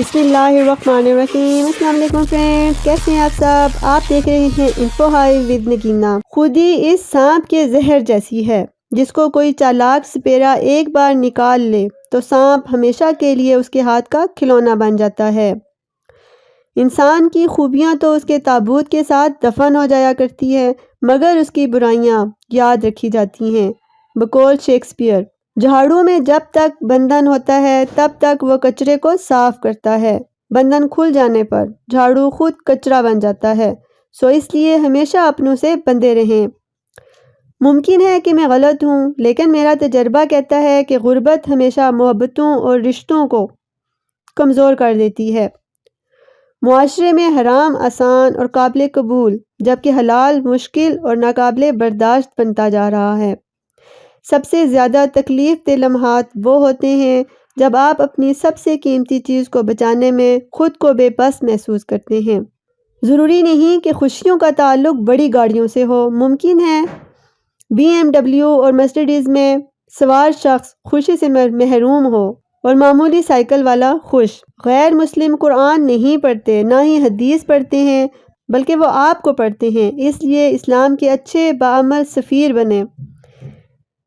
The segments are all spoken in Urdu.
بسم اللہ الرحمن الرحیم۔ السلام علیکم فرینڈز، کیسے ہیں آپ سب؟ آپ دیکھ رہے ہیں انفو ہائی ود نگینا۔ خودی اس سانپ کے زہر جیسی ہے، جس کو کوئی چالاک سپیرا ایک بار نکال لے تو سانپ ہمیشہ کے لیے اس کے ہاتھ کا کھلونا بن جاتا ہے۔ انسان کی خوبیاں تو اس کے تابوت کے ساتھ دفن ہو جایا کرتی ہے، مگر اس کی برائیاں یاد رکھی جاتی ہیں۔ بقول شیکسپیئر، جھاڑو میں جب تک بندھن ہوتا ہے تب تک وہ کچرے کو صاف کرتا ہے، بندھن کھل جانے پر جھاڑو خود کچرا بن جاتا ہے، سو اس لیے ہمیشہ اپنوں سے بندھے رہیں۔ ممکن ہے کہ میں غلط ہوں، لیکن میرا تجربہ کہتا ہے کہ غربت ہمیشہ محبتوں اور رشتوں کو کمزور کر دیتی ہے۔ معاشرے میں حرام آسان اور قابل قبول، جبکہ حلال مشکل اور ناقابل برداشت بنتا جا رہا ہے۔ سب سے زیادہ تکلیف دہ لمحات وہ ہوتے ہیں جب آپ اپنی سب سے قیمتی چیز کو بچانے میں خود کو بے بس محسوس کرتے ہیں۔ ضروری نہیں کہ خوشیوں کا تعلق بڑی گاڑیوں سے ہو۔ ممکن ہے BMW اور مرسیڈیز میں سوار شخص خوشی سے محروم ہو اور معمولی سائیکل والا خوش۔ غیر مسلم قرآن نہیں پڑھتے، نہ ہی حدیث پڑھتے ہیں، بلکہ وہ آپ کو پڑھتے ہیں۔ اس لیے اسلام کے اچھے باعمل سفیر بنیں۔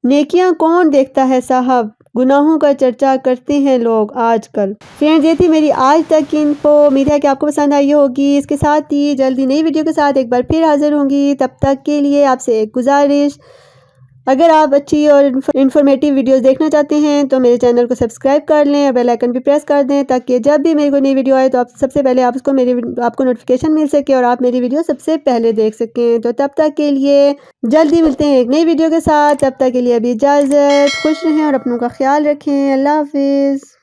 نیکیاں کون دیکھتا ہے صاحب، گناہوں کا چرچا کرتے ہیں لوگ آج کل۔ فرینڈز، یہ تھی میری آج تک کی انفو، امید ہے کہ آپ کو پسند آئی ہوگی۔ اس کے ساتھ ہی جلدی نئی ویڈیو کے ساتھ ایک بار پھر حاضر ہوں گی۔ تب تک کے لیے آپ سے ایک گزارش، اگر آپ اچھی اور انفارمیٹیو ویڈیوز دیکھنا چاہتے ہیں تو میرے چینل کو سبسکرائب کر لیں اور بیل آئیکن بھی پریس کر دیں، تاکہ جب بھی میری کوئی نئی ویڈیو آئے تو آپ سب سے پہلے آپ کو نوٹیفیکیشن مل سکے اور آپ میری ویڈیو سب سے پہلے دیکھ سکیں۔ تو تب تک کے لیے جلدی ملتے ہیں ایک نئی ویڈیو کے ساتھ۔ تب تک کے لیے ابھی اجازت، خوش رہیں اور اپنوں کا خیال رکھیں۔ اللہ حافظ۔